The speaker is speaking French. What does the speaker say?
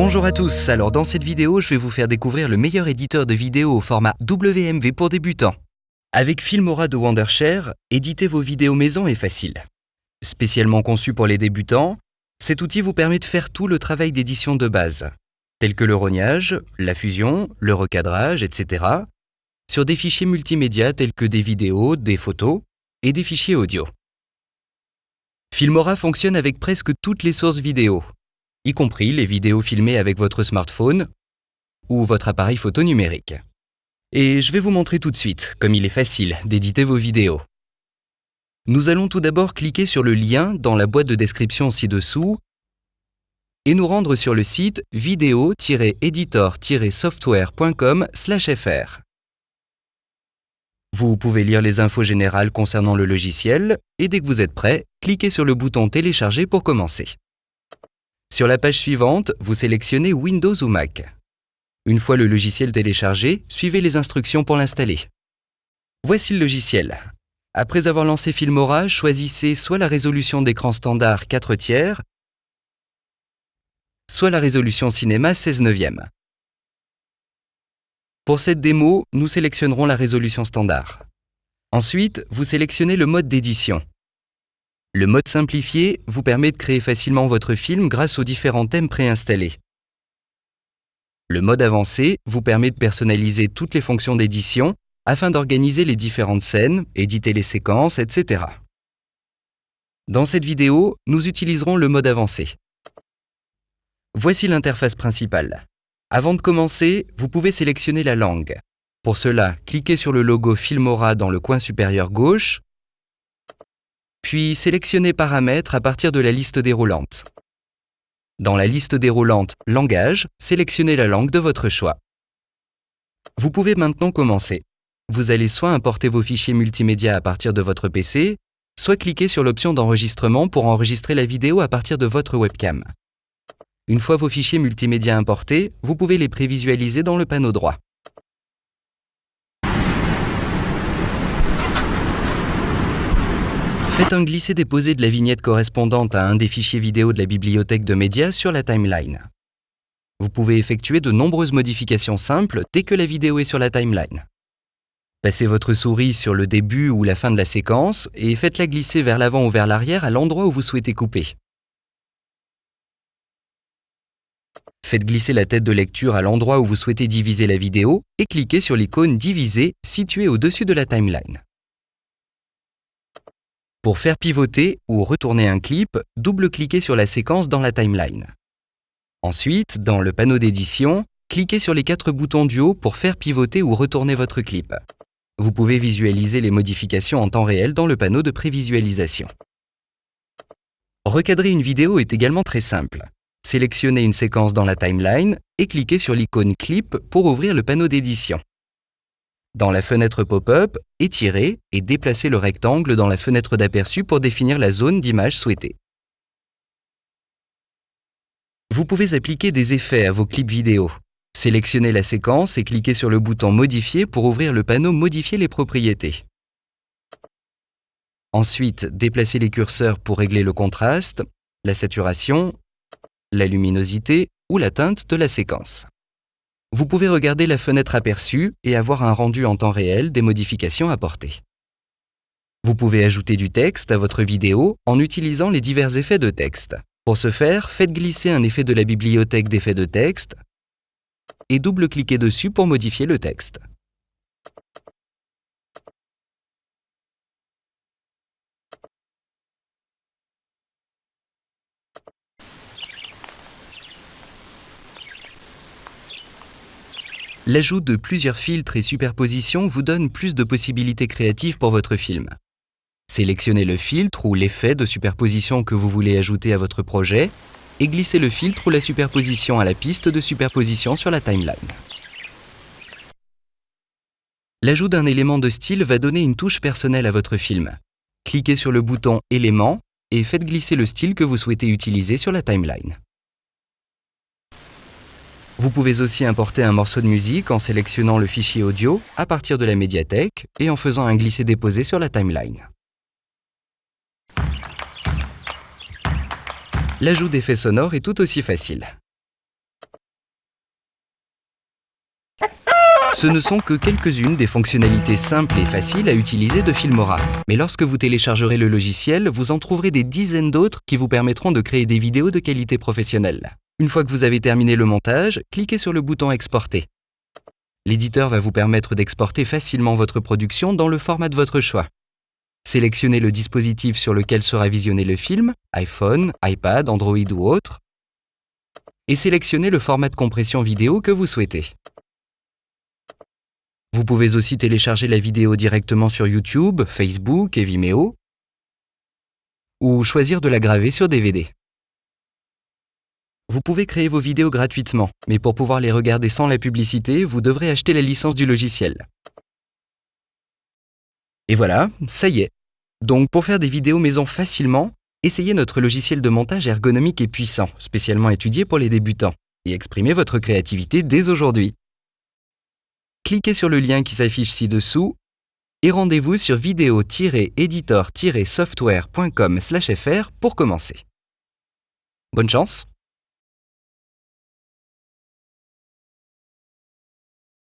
Bonjour à tous, alors dans cette vidéo, je vais vous faire découvrir le meilleur éditeur de vidéos au format WMV pour débutants. Avec Filmora de Wondershare, éditer vos vidéos maison est facile. Spécialement conçu pour les débutants, cet outil vous permet de faire tout le travail d'édition de base, tels que le rognage, la fusion, le recadrage, etc., sur des fichiers multimédia tels que des vidéos, des photos et des fichiers audio. Filmora fonctionne avec presque toutes les sources vidéo, y compris les vidéos filmées avec votre smartphone ou votre appareil photo numérique. Et je vais vous montrer tout de suite comme il est facile d'éditer vos vidéos. Nous allons tout d'abord cliquer sur le lien dans la boîte de description ci-dessous et nous rendre sur le site video-editor-software.com/fr. Vous pouvez lire les infos générales concernant le logiciel et dès que vous êtes prêt, cliquez sur le bouton Télécharger pour commencer. Sur la page suivante, vous sélectionnez Windows ou Mac. Une fois le logiciel téléchargé, suivez les instructions pour l'installer. Voici le logiciel. Après avoir lancé Filmora, choisissez soit la résolution d'écran standard 4/3, soit la résolution cinéma 16/9. Pour cette démo, nous sélectionnerons la résolution standard. Ensuite, vous sélectionnez le mode d'édition. Le mode simplifié vous permet de créer facilement votre film grâce aux différents thèmes préinstallés. Le mode avancé vous permet de personnaliser toutes les fonctions d'édition afin d'organiser les différentes scènes, éditer les séquences, etc. Dans cette vidéo, nous utiliserons le mode avancé. Voici l'interface principale. Avant de commencer, vous pouvez sélectionner la langue. Pour cela, cliquez sur le logo Filmora dans le coin supérieur gauche, puis sélectionnez Paramètres à partir de la liste déroulante. Dans la liste déroulante Langage, sélectionnez la langue de votre choix. Vous pouvez maintenant commencer. Vous allez soit importer vos fichiers multimédia à partir de votre PC, soit cliquer sur l'option d'enregistrement pour enregistrer la vidéo à partir de votre webcam. Une fois vos fichiers multimédia importés, vous pouvez les prévisualiser dans le panneau droit. Faites un glisser-déposer de la vignette correspondante à un des fichiers vidéo de la bibliothèque de médias sur la timeline. Vous pouvez effectuer de nombreuses modifications simples dès que la vidéo est sur la timeline. Passez votre souris sur le début ou la fin de la séquence et faites-la glisser vers l'avant ou vers l'arrière à l'endroit où vous souhaitez couper. Faites glisser la tête de lecture à l'endroit où vous souhaitez diviser la vidéo et cliquez sur l'icône Diviser située au-dessus de la timeline. Pour faire pivoter ou retourner un clip, double-cliquez sur la séquence dans la timeline. Ensuite, dans le panneau d'édition, cliquez sur les 4 boutons du haut pour faire pivoter ou retourner votre clip. Vous pouvez visualiser les modifications en temps réel dans le panneau de prévisualisation. Recadrer une vidéo est également très simple. Sélectionnez une séquence dans la timeline et cliquez sur l'icône Clip pour ouvrir le panneau d'édition. Dans la fenêtre pop-up, étirez et déplacez le rectangle dans la fenêtre d'aperçu pour définir la zone d'image souhaitée. Vous pouvez appliquer des effets à vos clips vidéo. Sélectionnez la séquence et cliquez sur le bouton Modifier pour ouvrir le panneau Modifier les propriétés. Ensuite, déplacez les curseurs pour régler le contraste, la saturation, la luminosité ou la teinte de la séquence. Vous pouvez regarder la fenêtre aperçue et avoir un rendu en temps réel des modifications apportées. Vous pouvez ajouter du texte à votre vidéo en utilisant les divers effets de texte. Pour ce faire, faites glisser un effet de la bibliothèque d'effets de texte et double-cliquez dessus pour modifier le texte. L'ajout de plusieurs filtres et superpositions vous donne plus de possibilités créatives pour votre film. Sélectionnez le filtre ou l'effet de superposition que vous voulez ajouter à votre projet et glissez le filtre ou la superposition à la piste de superposition sur la timeline. L'ajout d'un élément de style va donner une touche personnelle à votre film. Cliquez sur le bouton Éléments et faites glisser le style que vous souhaitez utiliser sur la timeline. Vous pouvez aussi importer un morceau de musique en sélectionnant le fichier audio à partir de la médiathèque et en faisant un glisser-déposer sur la timeline. L'ajout d'effets sonores est tout aussi facile. Ce ne sont que quelques-unes des fonctionnalités simples et faciles à utiliser de Filmora. Mais lorsque vous téléchargerez le logiciel, vous en trouverez des dizaines d'autres qui vous permettront de créer des vidéos de qualité professionnelle. Une fois que vous avez terminé le montage, cliquez sur le bouton Exporter. L'éditeur va vous permettre d'exporter facilement votre production dans le format de votre choix. Sélectionnez le dispositif sur lequel sera visionné le film, iPhone, iPad, Android ou autre, et sélectionnez le format de compression vidéo que vous souhaitez. Vous pouvez aussi télécharger la vidéo directement sur YouTube, Facebook et Vimeo, ou choisir de la graver sur DVD. Vous pouvez créer vos vidéos gratuitement, mais pour pouvoir les regarder sans la publicité, vous devrez acheter la licence du logiciel. Et voilà, ça y est. Donc pour faire des vidéos maison facilement, essayez notre logiciel de montage ergonomique et puissant, spécialement étudié pour les débutants, et exprimez votre créativité dès aujourd'hui. Cliquez sur le lien qui s'affiche ci-dessous et rendez-vous sur vidéo-editor-software.com/fr pour commencer. Bonne chance!